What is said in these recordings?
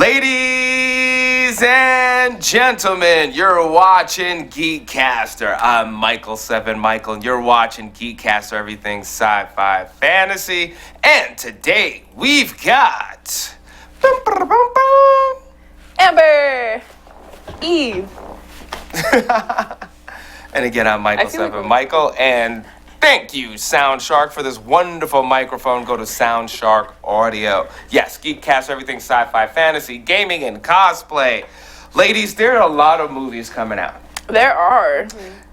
Ladies and gentlemen, you're watching GEEKCASTER. I'm Michael, and you're watching GEEKCASTER, everything sci-fi fantasy. And today we've got Amber, Eve. And again, I'm Michael, and thank you, Soundshark, for this wonderful microphone. Go to Soundshark Audio. Yes, GEEKCASTER, everything sci-fi fantasy, gaming, and cosplay. Ladies, there are a lot of movies coming out. There are.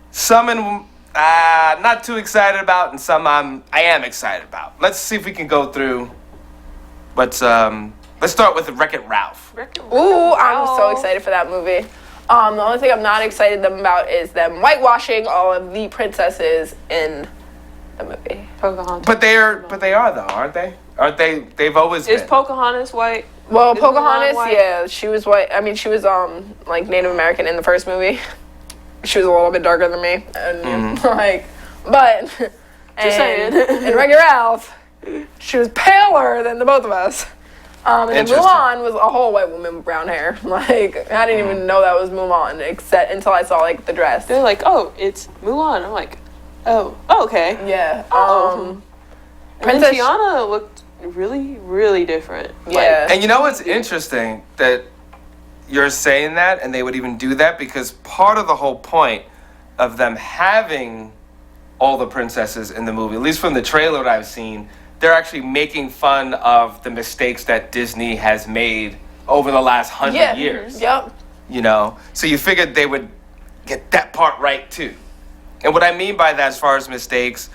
Some I'm not too excited about, and some I am excited about. Let's see if we can go through. Let's start with WreckIt Ralph. Ooh, I'm so excited for that movie. The only thing I'm not excited about is them whitewashing all of the princesses in the movie. Pocahontas. But they are though, aren't they? Aren't they? They've always been. Is Pocahontas white? Well, Is Pocahontas, Mulan white? yeah, she was white. I mean, she was like Native American in the first movie. She was a little bit darker than me, and but Just saying. in WreckIt Ralph, she was paler than the both of us. And then Mulan was a whole white woman with brown hair. Like, I didn't even know that was Mulan, except until I saw, like, the dress. They're like, oh, it's Mulan. I'm like, oh okay. Yeah. And then Tiana looked really, really different. Yeah. And you know what's interesting? That you're saying that, and they would even do that, because part of the whole point of them having all the princesses in the movie, at least from the trailer that I've seen, they're actually making fun of the mistakes that Disney has made over the last 100 years. Yep. You know? So you figured they would get that part right, too. And what I mean by that, as far as mistakes,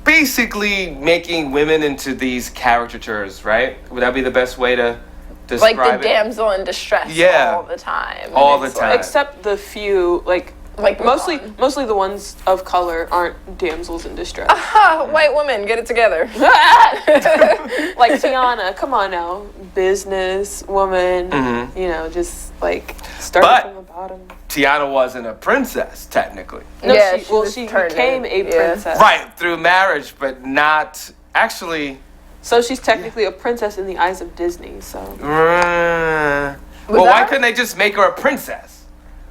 basically making women into these caricatures, right? Would that be the best way to describe it? Like the damsel in distress all the time. All the time. Except the few, like mostly the ones of color aren't damsels in distress. White woman, get it together. Like Tiana, come on now, business woman, you know, just like starting from the bottom. Tiana wasn't a princess, technically. No, Yeah, she became a princess. Right, through marriage, but not actually. So she's technically a princess in the eyes of Disney, so. Well, why couldn't they just make her a princess?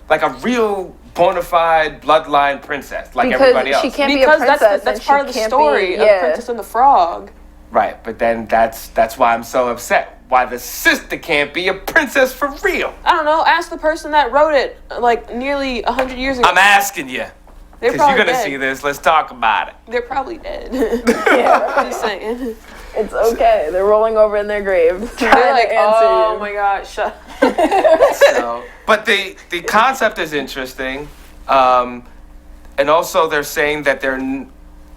Like a real bona fide bloodline princess, like everybody else. She can't be a princess. That's part of the story of Princess and the Frog. Right, but then that's why I'm so upset. Why the sister can't be a princess for real? I don't know. Ask the person that wrote it like nearly 100 years ago. I'm asking you. They're Because probably you're going to dead. see this. Let's talk about it. They're probably dead. Yeah. Just saying. It's okay. They're rolling over in their grave. They're like, oh my god, shut So, but the concept is interesting. And also they're saying that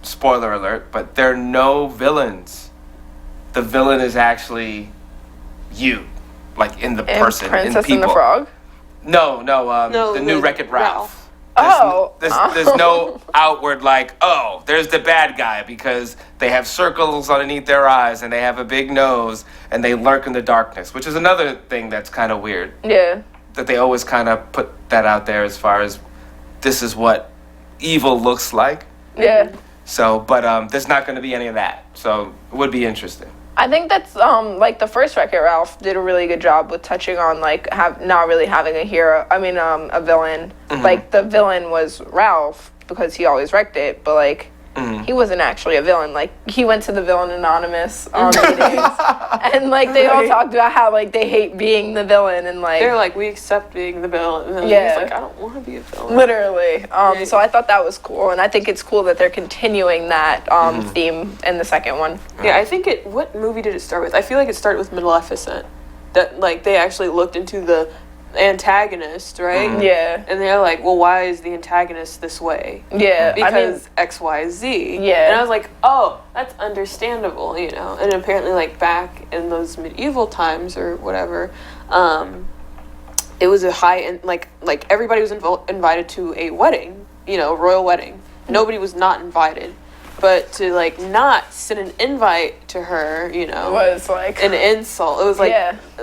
spoiler alert, but there are no villains. The villain is actually you, like in the person, Princess in people. and the Frog? No, the new WreckIt Ralph. There's no outward like, oh, there's the bad guy because they have circles underneath their eyes and they have a big nose and they lurk in the darkness, which is another thing that's kind of weird. Yeah. That they always kind of put that out there as far as this is what evil looks like. Yeah. So, but there's not going to be any of that. So it would be interesting. I think that's like the first WreckIt Ralph did a really good job with touching on like not really having a hero. I mean, a villain. Like the villain was Ralph because he always wrecked it, but like he wasn't actually a villain. Like he went to the Villain Anonymous meetings, and like they all talked about how like they hate being the villain, and like they're like, we accept being the villain. And yeah, he's like, I don't want to be a villain. Literally. So I thought that was cool, and I think it's cool that they're continuing that theme in the second one. Yeah, I think what movie did it start with? I feel like it started with Maleficent. That like they actually looked into the antagonist, right? Yeah. And they're like, well, why is the antagonist this way? Yeah. Because X, Y, Z. Yeah. And I was like, oh, that's understandable, you know. And apparently, like back in those medieval times or whatever, it was a high end, like everybody was invited to a wedding, you know, royal wedding. Nobody was not invited. But to like not send an invite to her, you know, was like an insult. It was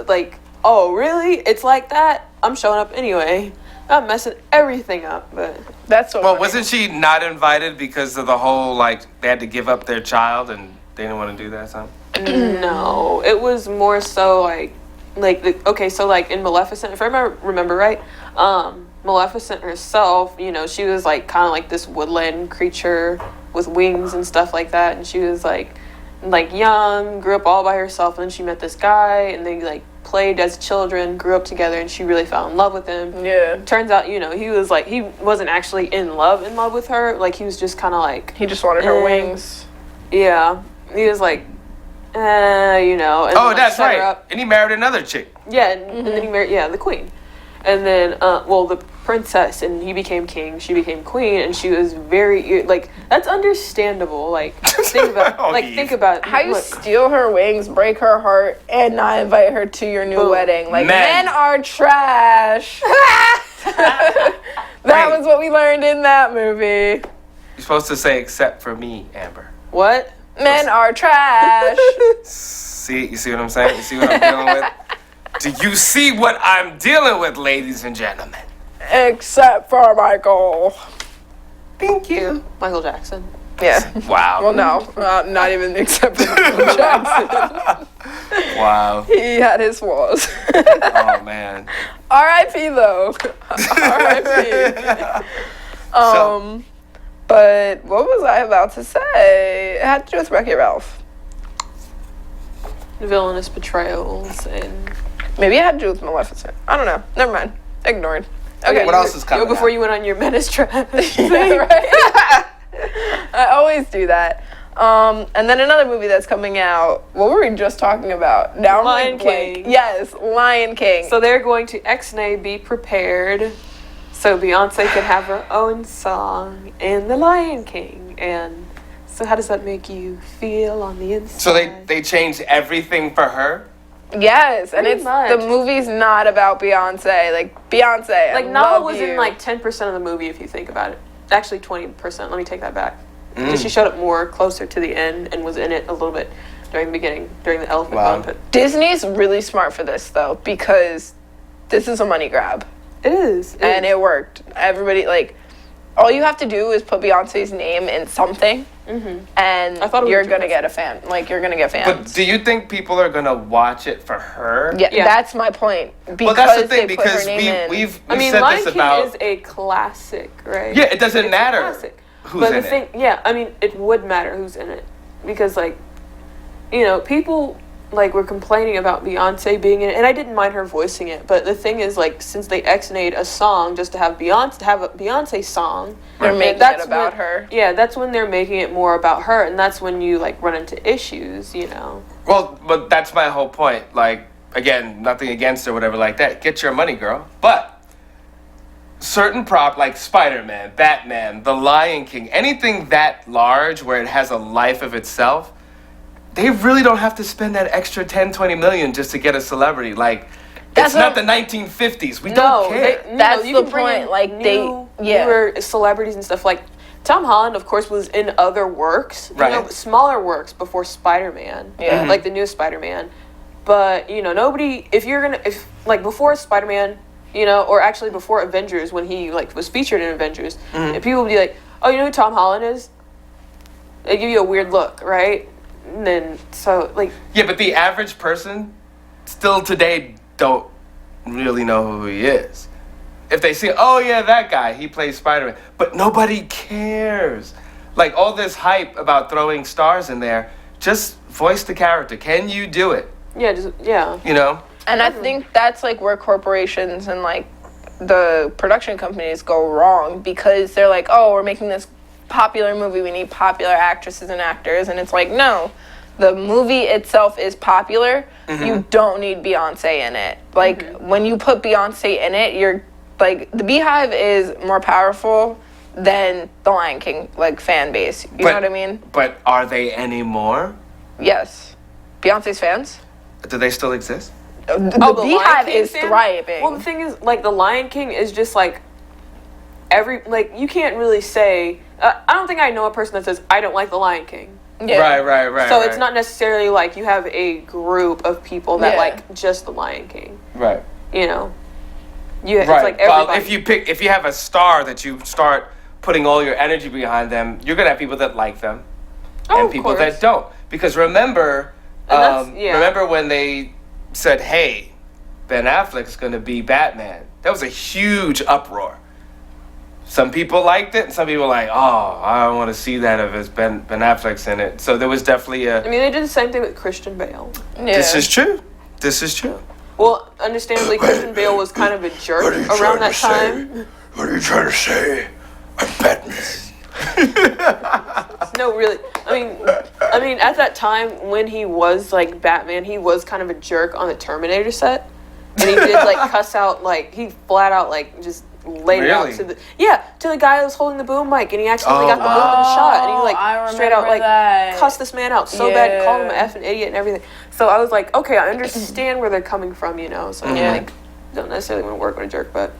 like, oh, really? It's like that? I'm showing up anyway. I'm messing everything up, but... That's so funny. Wasn't she not invited because of the whole, like, they had to give up their child and they didn't want to do that, something? No, it was more so so like in Maleficent, if I remember right, Maleficent herself, you know, she was like kind of like this woodland creature with wings and stuff like that, and she was like young, grew up all by herself, and then she met this guy, and they like played as children, grew up together, and she really fell in love with him. Yeah. Turns out, you know, he wasn't actually in love with her. Like, he was just kind of like... He just wanted her wings. Yeah. He was like, you know. And oh, that's right. And he married another chick. Yeah, and then he married, the queen. And then, the princess, and he became king, she became queen, and she was very, like, that's understandable. Like, think about how you steal her wings, break her heart, and not invite her to your new wedding. Like, men are trash. That was what we learned in that movie. You're supposed to say, except for me, Amber. What? Men are trash. You see what I'm saying? You see what I'm dealing with? Do you see what I'm dealing with, ladies and gentlemen? Except for Michael. Thank you. Michael Jackson. Yeah. Wow. Well, no, not even except for Michael Jackson. Wow. He had his flaws. Oh, man. R.I.P. though. R.I.P. But what was I about to say? It had to do with WreckIt Ralph. Villainous betrayals and... Maybe it had to do with Maleficent. I don't know. Never mind. Ignored. Okay. What else is coming before out? you went on your menace trash. Yeah, right? I always do that. And then another movie that's coming out. What were we just talking about? Now Lion King. Yes, Lion King. So they're going to Ixnay Be Prepared, so Beyonce can have her own song in The Lion King. And so how does that make you feel on the inside? So they changed everything for her? Yes, and Pretty much. the movie's not about Beyonce. Like, Beyonce, Like, I Nala love was you. in like 10% of the movie if you think about it. Actually 20%. Let me take that back. She showed up more closer to the end and was in it a little bit during the beginning, during the elephant Wow. bump. Disney's really smart for this, though, because this is a money grab. It is. And it worked. Everybody, like, all you have to do is put Beyonce's name in something, and you're going to get a fan. Like, you're going to get fans. But do you think people are going to watch it for her? Yeah, that's my point. Because well, that's the thing, they put her because name in. we've Lion said this King about... is a classic, right? Yeah, it doesn't It's matter a classic. who's but in the thing, it would matter who's in it. Because, like, you know, people, like, were complaining about Beyonce being in it, and I didn't mind her voicing it, but the thing is, like, since they X-nayed a song just to have a Beyonce song, they're making it about her. Yeah, that's when they're making it more about her, and that's when you, like, run into issues, you know? Well, but that's my whole point. Like, again, nothing against or whatever like that. Get your money, girl. But certain prop, like Spider-Man, Batman, The Lion King, anything that large where it has a life of itself, they really don't have to spend that extra 10, 20 million just to get a celebrity. Like, it's not the 1950s. We don't care. That's you the can bring point. in Like, newer celebrities and stuff. Like, Tom Holland, of course, was in other works, Right. you know, smaller works before Spider-Man. Yeah. Like the newest Spider-Man. But, you know, nobody, before Spider-Man, you know, or actually before Avengers, when he, like, was featured in Avengers, and people would be like, oh, you know who Tom Holland is? They give you a weird look, right? And then, so, like... Yeah, but the average person still today don't really know who he is. If they see, oh yeah, that guy, he plays Spider-Man. But nobody cares. Like, all this hype about throwing stars in there, just voice the character. Can you do it? Yeah. You know? And I think that's, like, where corporations and, like, the production companies go wrong, because they're like, oh, we're making this popular movie, we need popular actresses and actors, and it's like, no, the movie itself is popular, you don't need Beyonce in it. Like, when you put Beyonce in it, you're, like, the Beehive is more powerful than the Lion King, like, fan base. You know what I mean? But are they anymore? Yes. Beyonce's fans? Do they still exist? The Lion Beehive King is fan? thriving. Well, the thing is, like, the Lion King is just, like, you can't really say, I don't think I know a person that says, I don't like the Lion King. Yeah. Right. So it's not necessarily like you have a group of people that like just the Lion King. Right. You know? It's Right. like everybody. Well, if you have a star that you start putting all your energy behind them, you're gonna have people that like them and of people course. that don't. Because remember, Remember when they said, "Hey, Ben Affleck's going to be Batman"? That was a huge uproar. Some people liked it, and some people were like, "Oh, I don't want to see that if it's Ben Affleck's in it." So there was definitely a. I mean, they did the same thing with Christian Bale. Yeah. This is true. This is true. Well, understandably, Christian Bale was kind of a jerk around that time. What are you trying to say? I'm Batman. No, really. I mean, at that time when he was like Batman, he was kind of a jerk on the Terminator set, and he did like cuss out, like he flat out like just laid it out to the guy who was holding the boom mic, and he accidentally got the boom in the shot, and he like straight out like cussed this man out so bad, and called him an effing idiot and everything. So I was like, okay, I understand where they're coming from, you know. So like, don't necessarily want to work with a jerk, but.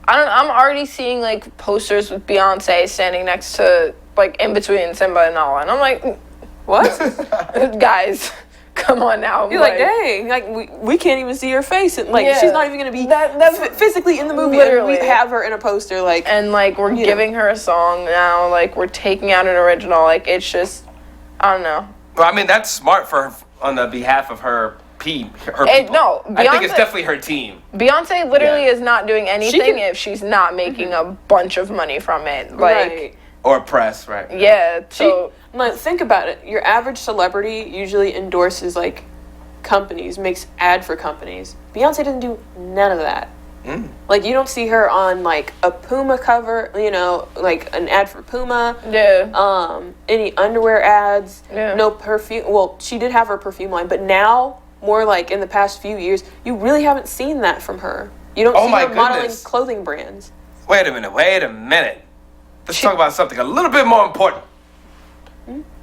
I don't know, I'm already seeing like posters with Beyonce standing next to like in between Simba and Nala, and I'm like, what? Guys, come on now. You're like, dang, like we can't even see her face, and like she's not even gonna be physically in the movie. Literally. And we have her in a poster, like, and like we're giving her a song now, like we're taking out an original, like it's just, I don't know. Well, I mean that's smart for her, on the behalf of her. People. No, Beyonce, I think it's definitely her team. Beyonce literally is not doing anything if she's not making a bunch of money from it, like or press, right? Yeah. So like, think about it. Your average celebrity usually endorses like companies, makes ad for companies. Beyonce doesn't do none of that. Like you don't see her on like a Puma cover, you know, like an ad for Puma. Yeah. Any underwear ads. Yeah. No perfume. Well, she did have her perfume line, but now. More like in the past few years, you really haven't seen that from her. You don't see her modeling clothing brands. Wait a minute. Let's talk about something a little bit more important.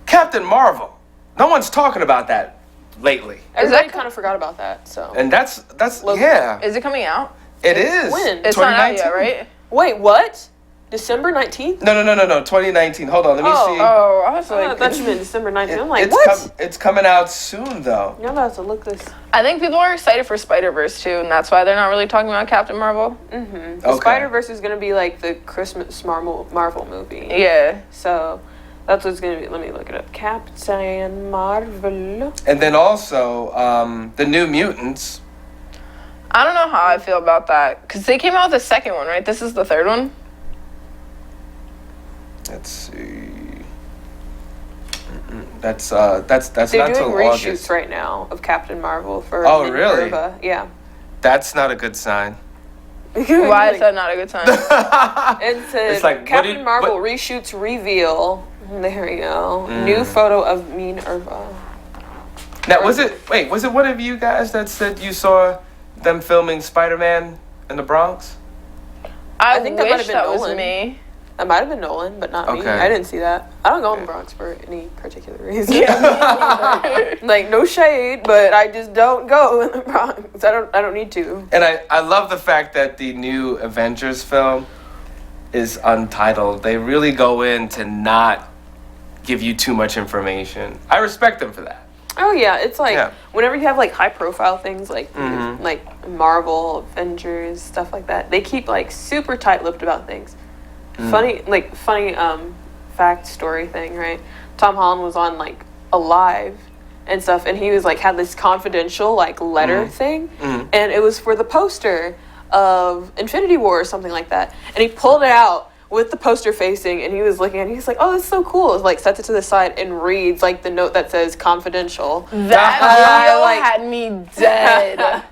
Captain Marvel. No one's talking about that lately. Everybody kind of forgot about that. So. And that's yeah. Is it coming out? It is. When? It's not out yet, right? Wait, what? December 19th? No, 2019. Hold on, let me see. Oh, I was like... I thought you meant December 19th. I'm like, what? It's coming out soon, though. You're about to look this... I think people are excited for Spider-Verse, too, and that's why they're not really talking about Captain Marvel. Mm-hmm. Okay. Spider-Verse is going to be, like, the Christmas Marvel movie. Yeah. So, that's what's going to be... Let me look it up. Captain Marvel. And then also, the New Mutants. I don't know how I feel about that, because they came out with the second one, right? This is the third one? Let's see. That's not till August. They're doing reshoots right now of Captain Marvel for really? Yeah. That's not a good sign. Why is that not a good sign? It's like Captain Marvel reshoots reveal. There we go. New photo of Minerva. Now was it one of you guys that said you saw them filming Spider-Man in the Bronx? I think that might have been Nolan. Was me. That might have been Nolan, but not me. I didn't see that. I don't go in the Bronx for any particular reason. Like, no shade, but I just don't go in the Bronx. I don't need to. And I love the fact that the new Avengers film is untitled. They really go in to not give you too much information. I respect them for that. Oh yeah, it's like whenever you have like high profile things like Marvel, Avengers, stuff like that, they keep like super tight-lipped about things. Funny fact story thing, right? Tom Holland was on like a live and stuff, and he was like had this confidential like letter thing, and it was for the poster of Infinity War or something like that, and he pulled it out with the poster facing, and he was looking at it, he's like, oh, that's so cool. It's like sets it to the side and reads like the note that says confidential. That video had me dead.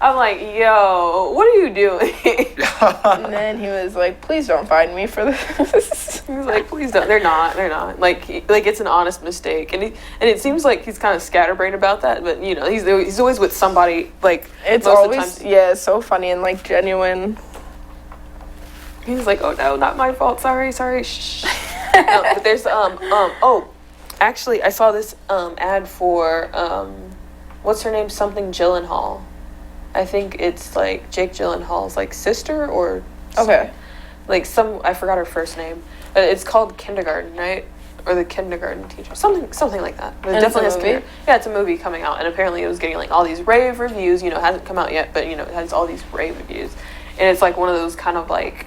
I'm like, yo, what are you doing? And then he was like, please don't find me for this. He was like, please don't. They're not. Like it's an honest mistake. And it seems like he's kind of scatterbrained about that, but you know, he's always with somebody, like, it's most always, of the time. it's so funny and like genuine. He's like, oh no, not my fault. Sorry. Shh. No, but there's actually I saw this ad for what's her name? Something Gyllenhaal. I think it's like Jake Gyllenhaal's like sister or like I forgot her first name. But it's called Kindergarten, right? Or the kindergarten teacher, something like that. But it definitely has movie? Yeah, it's a movie coming out, and apparently it was getting like all these rave reviews. You know, it hasn't come out yet, but you know, it has all these rave reviews, and it's like one of those kind of like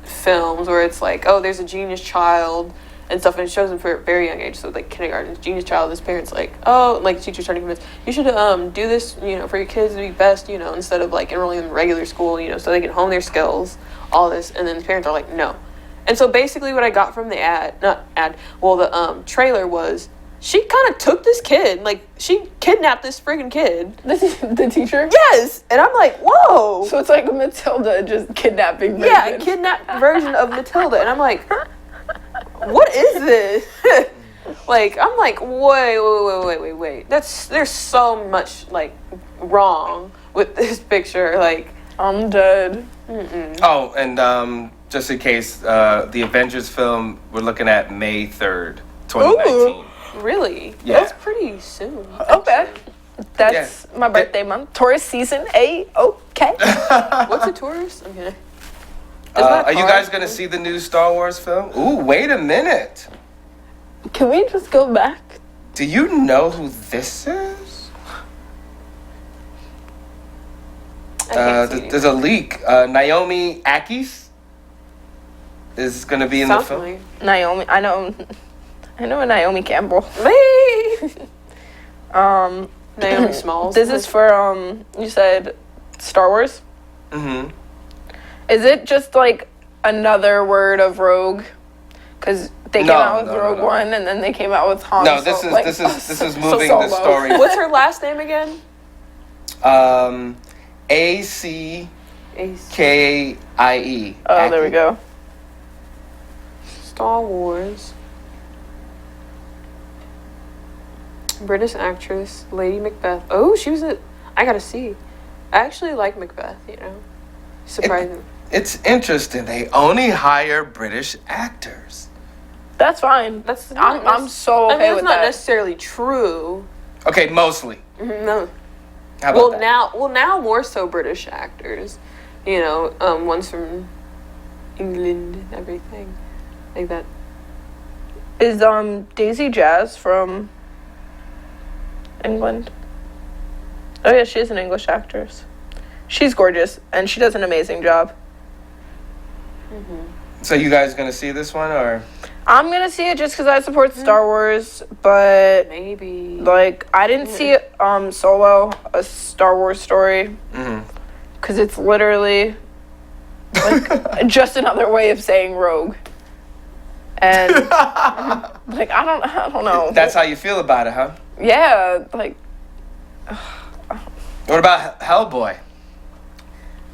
films where it's like, oh, there's a genius child, and stuff, and it shows him for a very young age. So like kindergarten, genius child. His parents like, oh, like the teacher's trying to convince you should do this, for your kids to be best, instead of like enrolling them in regular school, so they can hone their skills, all this. And then the parents are like, no. And so basically, what I got from the the trailer was, she kind of took this kid, like, she kidnapped this friggin' kid. The teacher? Yes! And I'm like, whoa! So it's like Matilda just kidnapping version. Yeah, a kidnapped version of Matilda. And I'm like, what is this? Like, I'm like, wait. There's so much, like, wrong with this picture. Like, I'm dead. Mm-mm. Oh, and just in case, the Avengers film, we're looking at May 3rd, 2019. Ooh. Really? Yeah. That's pretty soon. Okay. That's my birthday month. Taurus season. Okay. What's a Taurus? I'm kidding. Are you guys going to see the new Star Wars film? Ooh, wait a minute. Can we just go back? Do you know who this is? There's a leak. Naomi Akis is going to be in the film. Familiar. Naomi. I know a Naomi Campbell. Me. Naomi Smalls. This is for you said Star Wars? Mm-hmm. Is it just like another word of Rogue? Because they came out with Rogue One, and then they came out with Han. No, this is moving the story. What's her last name again? ACKIE. Oh, there we go. Star Wars. British actress, Lady Macbeth. Oh, she was I gotta see. I actually like Macbeth, Surprising. It's interesting. They only hire British actors. That's fine. I'm so okay with it's not that. necessarily true. Okay, mostly. No. How about that? Now more so British actors. Ones from England and everything. Like that. Is Daisy Jazz from England? Oh yeah, she's an English actress. She's gorgeous, and she does an amazing job. Mm-hmm. So you guys gonna see this one, or? I'm gonna see it just because I support Star Wars, but maybe I didn't see it, Solo, a Star Wars story, because it's literally just another way of saying Rogue, and I don't know. That's how you feel about it, huh? Yeah, What about Hellboy?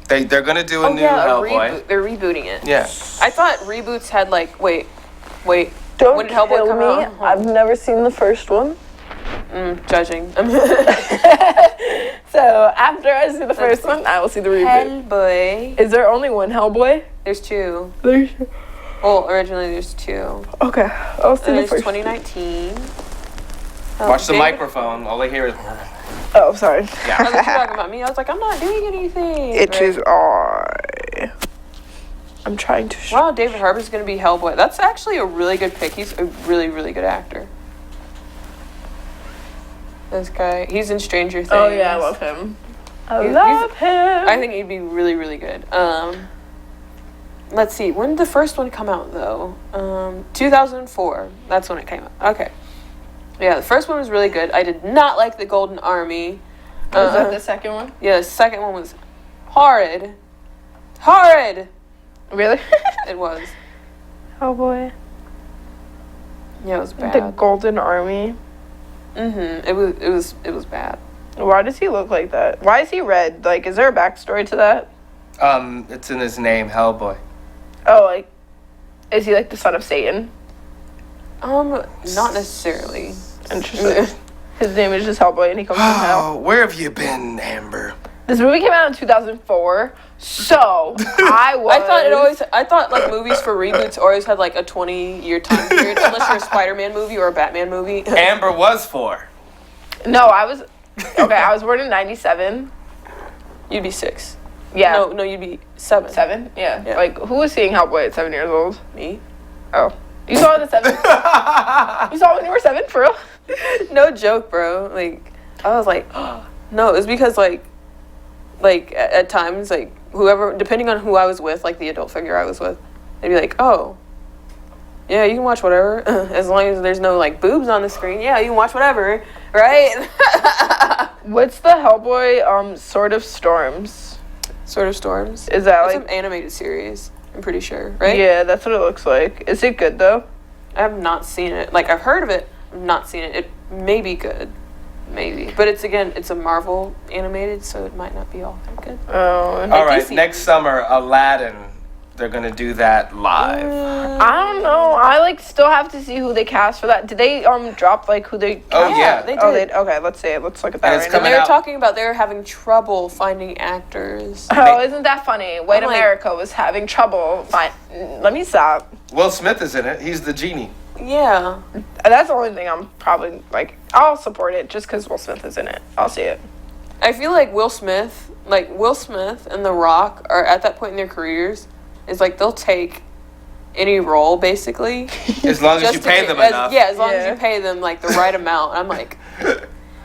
They're gonna do a new Hellboy. They're rebooting it. Yeah. I thought reboots had wait. Don't when did Hellboy kill come me. out? I've never seen the first one. Judging. So after I see the first one, I will see the reboot. Hellboy. Is there only one Hellboy? There's two. There's. Well, originally there's two. Okay, I'll see the It's first. 2019. Watch the microphone. All I hear is. Oh, sorry. Yeah. I was talking about me. I was like, I'm not doing anything. Itches eye. I'm trying to. Wow, David Harbour's gonna be Hellboy. That's actually a really good pick. He's a really, really good actor. This guy, he's in Stranger Things. Oh yeah, I love him. I love him. I think he'd be really, really good. Let's see. When did the first one come out though? 2004. That's when it came out. Okay. Yeah, the first one was really good. I did not like the Golden Army. Was that the second one? Yeah, the second one was horrid. Horrid. Really? It was. Oh boy. Yeah, it was bad. The Golden Army. It was bad. Why does he look like that? Why is he red? Is there a backstory to that? It's in his name, Hellboy. Oh, is he the son of Satan? Not necessarily. Interesting. His name is just Hellboy, and he comes from hell. Oh, where have you been, Amber? This movie came out in 2004, so I thought movies for reboots always had a 20-year time period, unless you're a Spider-Man movie or a Batman movie. Amber was 4. No, I was born in 97. You'd be 6. Yeah. No, you'd be 7. 7? Yeah. Who was seeing Hellboy at 7 years old? Me. Oh. You saw it at 7? You saw it when you were 7, for real? No joke, bro. I was like, no, it was because at times, whoever, depending on who I was with, the adult figure I was with, they'd be like, oh, Yeah, you can watch whatever. As long as there's no, like, boobs on the screen. Yeah, you can watch whatever. Right? What's the Hellboy, Sword of Storms? Sword of Storms. Is that, It's like... an animated series, I'm pretty sure. Right? Yeah, that's what it looks like. Is it good, though? I have not seen it. Like, I've heard of it. I've not seen it. It may be good. Maybe. But it's a Marvel animated, so it might not be all that good. Oh. All right, DC. next summer, Aladdin. They're gonna do that live. I don't know. I, like, still have to see who they cast for that. Did they, drop, like, who they cast? Oh, yeah. They did. Oh, okay, let's see it. Let's look at that And it's right now. coming They were out. talking about they were having trouble finding actors. Oh, isn't that funny? White I'm like- America was having trouble. Let me stop. Will Smith is in it. He's the genie. Yeah. That's the only thing I'm probably, like, I'll support it just because Will Smith is in it. I'll see it. I feel like Will Smith and The Rock are at that point in their careers. It's like they'll take any role, basically. As long as Just you to pay get- them enough. Yeah, as long Yeah. as you pay them, like, the right amount. I'm like...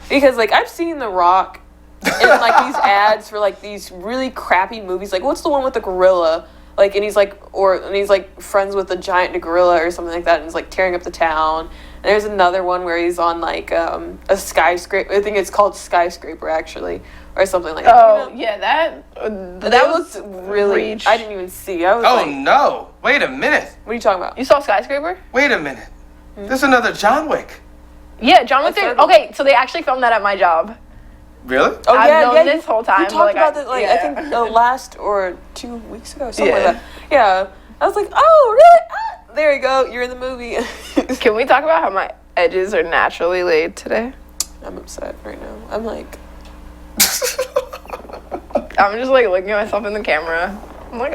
Because, like, I've seen The Rock in, like, these ads for, like, these really crappy movies. Like, what's the one with the gorilla? Like, and he's like friends with a giant gorilla or something like that, and he's like tearing up the town. And there's another one where he's on like a skyscraper. I think it's called Skyscraper actually, or something like that. Oh, You know? yeah, That that looked was really. reach. I didn't even see. I was Oh like, no! Wait a minute. what are you talking about? You saw Skyscraper? Wait a minute. There's another John Wick. Yeah, John Wick. third one. Okay, so they actually filmed that at my job. Really? Oh I've known this whole time, You but, talked like, about I- that like yeah. I think last or 2 weeks ago, something Yeah. like that. Yeah, I was like, oh really? Ah, there you go. You're in the movie. Can we talk about how my edges are naturally laid today? I'm upset right now. I'm like, I'm just like looking at myself in the camera. I'm like,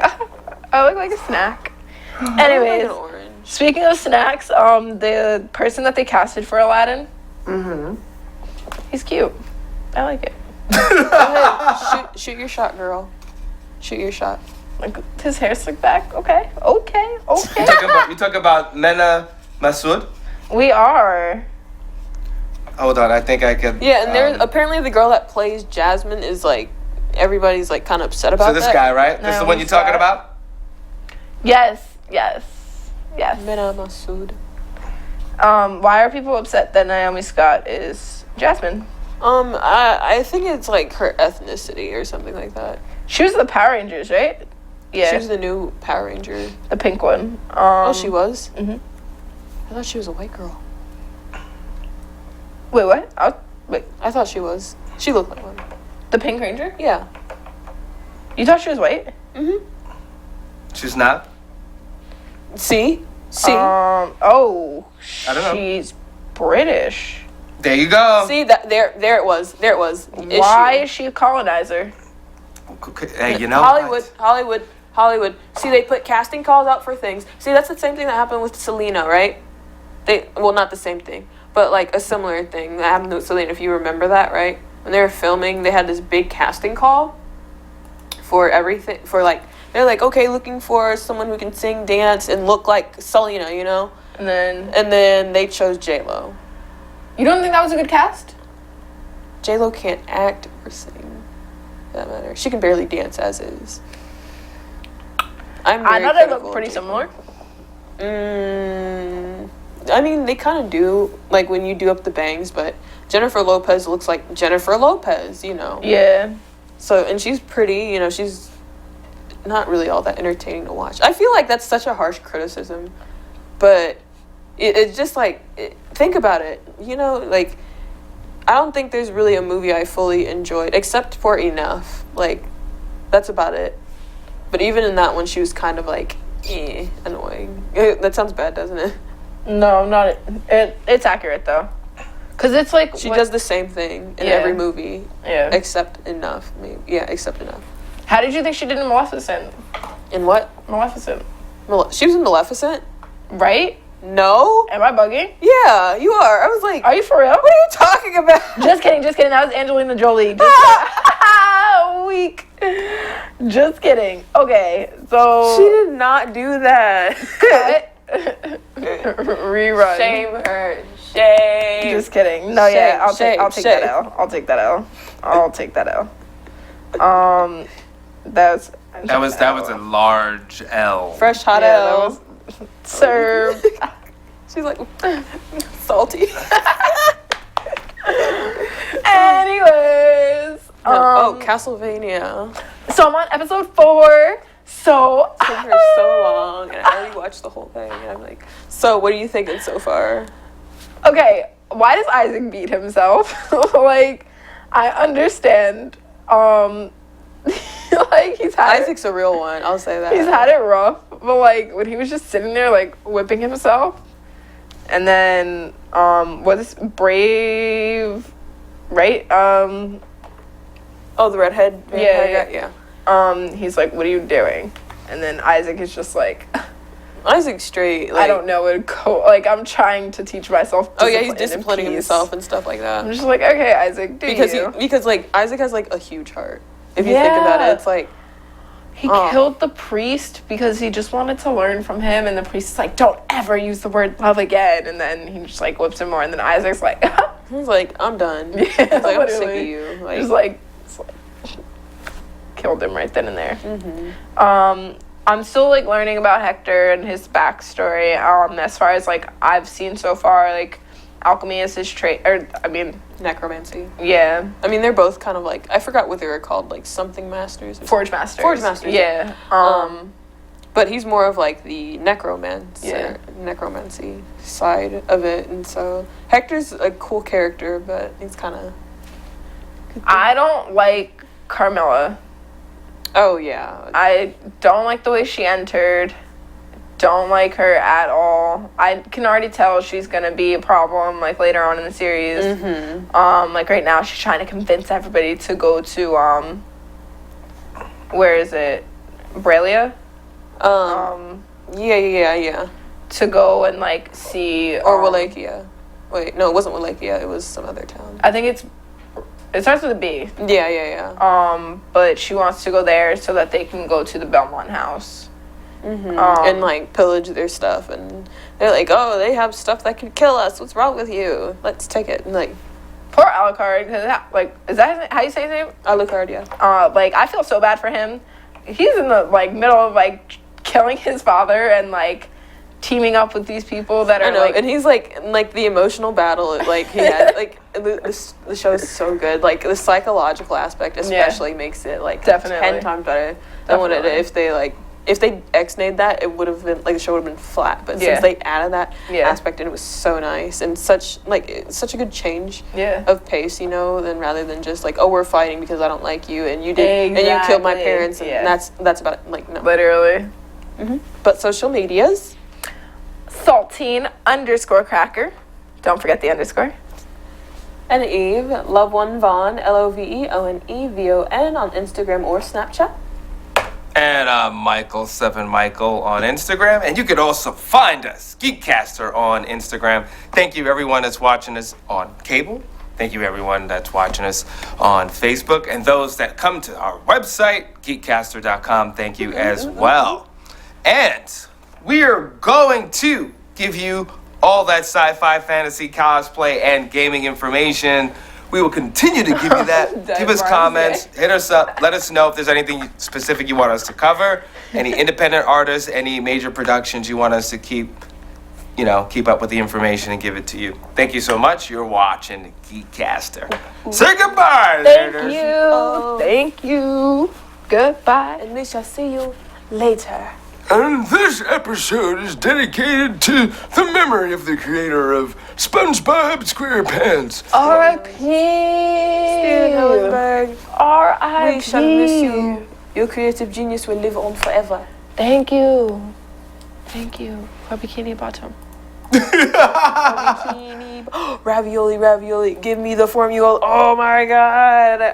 I look like a snack. I look Anyways, like an orange. speaking of snacks, the person that they casted for Aladdin, he's cute. I like it. Go ahead, shoot your shot, girl. Shoot your shot. Like his hair slicked back. Okay. You talk about Mena Masood? We are. Hold on, I think I could. Yeah, and there's apparently the girl that plays Jasmine is like everybody's like kind of upset about So this that. guy, right? This is the one Naomi you're talking Scott. about? Yes. Mena Masood. Why are people upset that Naomi Scott is Jasmine? I think it's like her ethnicity or something like that. She was the Power Rangers, right? Yeah. She was the new Power Ranger. the pink one. Oh, she was? Mhm. I thought she was a white girl. Wait, what? Wait, I thought she was. She looked like one. the Pink Ranger? Yeah. You thought she was white? She's not? See? Oh, I don't know. she's British. There you go. See that there it was. There it was. Why Issue. is she a colonizer? Hey, you know Hollywood. See, they put casting calls out for things. See, that's the same thing that happened with Selena, right? Not the same thing, but like a similar thing that happened with Selena. If you remember that, right? When they were filming, they had this big casting call for everything. They're like, okay, looking for someone who can sing, dance, and look like Selena, you know. And then And then they chose J-Lo. you don't think that was a good cast? J-Lo can't act or sing. For that matter, she can barely dance as is. I thought they looked pretty similar. I mean, they kind of do, like, when you do up the bangs, but Jennifer Lopez looks like Jennifer Lopez, you know? Yeah. So, and she's pretty, you know, she's not really all that entertaining to watch. I feel like that's such a harsh criticism, but it's just like, think about it, you know, like, I don't think there's really a movie I fully enjoyed, except for Enough. Like, that's about it. But even in that one, she was kind of like, annoying. That sounds bad, doesn't it? No, not it. It's accurate though, cause it's like She does the same thing in Yeah. every movie, Yeah. except Enough. Maybe. Yeah, except Enough. How did you think she did in Maleficent? In what? Maleficent, She was in Maleficent? right? No? Am I bugging? Yeah, you are. I was like, Are you for real? what are you talking about? Just kidding. That was Angelina Jolie. Weak. Just kidding. Okay, so She did not do that. rerun. Shame her. Shame. Just kidding. No, yeah, I'll take shame. that L. I'll take that L. That was That was a large L. Fresh hot yeah, L. serve. She's like, salty. Anyways. Castlevania. So I'm on episode 4. So It took her so long, and I already watched the whole thing, and I'm like, so what are you thinking so far? okay, why does Isaac beat himself? Like, I understand. Like he's had Isaac's a real one, I'll say that. he's had it rough, but like when he was just sitting there like whipping himself, and then what is Brave, right? Oh, the redhead? Yeah. He's like, what are you doing? And then Isaac is just like, Isaac's straight. Like, I don't know what like I'm trying to teach myself. Oh yeah, he's disciplining himself and stuff like that. I'm just like, okay, Isaac, because like Isaac has like a huge heart. If you think about it, it's like he killed the priest because he just wanted to learn from him, and the priest is like, don't ever use the word love again, and then he just like whips him more, and then Isaac's like, he's like, I'm done. Yeah, he's like, I'm sick of literally. you. Like, just like killed him right then and there. mm-hmm. I'm still like learning about Hector and his backstory. As far as like I've seen so far, like alchemy is his trait, or I mean necromancy. Yeah. I mean, they're both kind of like, I forgot what they were called, like something masters. Forge masters. Forge masters. Yeah. But he's more of like the necromancy side of it, and so Hector's a cool character, but he's kind of. I don't like Carmilla. Oh yeah. I don't like the way she entered. Don't like her at all. I can already tell she's gonna be a problem like later on in the series. Mm-hmm. Like right now she's trying to convince everybody to go to where is it? Bralia? Yeah. To go and like see Or Wallachia. Wait, no, it wasn't Wallachia, it was some other town. I think it starts with a B. Yeah. But she wants to go there so that they can go to the Belmont house. Mm-hmm. And like pillage their stuff, and they're like, oh, they have stuff that could kill us, what's wrong with you, let's take it. And like, poor Alucard, because like, is that how you say his name? Alucard, yeah. Like I feel so bad for him. He's in the like middle of like killing his father and like teaming up with these people that are like, and he's like the emotional battle like he had like the show is so good, like the psychological aspect especially makes it like Definitely. 10 times better than what it if they X-nayed that, it would have been like the show would have been flat, but since they added that aspect and it was so nice and such a good change of pace, you know, than rather than just like, oh, we're fighting because I don't like you and you did and you killed my parents and that's about it. Like, no, literally. But social medias, Saltine_cracker, don't forget the underscore, and Eve Love One Von LOVEONEVON on Instagram or Snapchat. And Michael7Michael on Instagram. And you could also find us, GEEKCASTER, on Instagram. Thank you, everyone that's watching us on cable. Thank you, everyone that's watching us on Facebook. And those that come to our website, geekcaster.com, thank you as well. And we are going to give you all that sci-fi, fantasy, cosplay, and gaming information. We will continue to give you that. Give us comments, hit us up, let us know if there's anything specific you want us to cover, any independent artists, any major productions you want us to keep up with the information and give it to you. Thank you so much. You're watching GEEKCASTER. Say goodbye. Thank you. Goodbye. And we shall see you later. And this episode is dedicated to the memory of the creator of SpongeBob SquarePants. R.I.P. Steven Hillenberg. R.I.P. We shall miss you. Your creative genius will live on forever. Thank you for Bikini Bottom. Ravioli, give me the formula. Oh my god.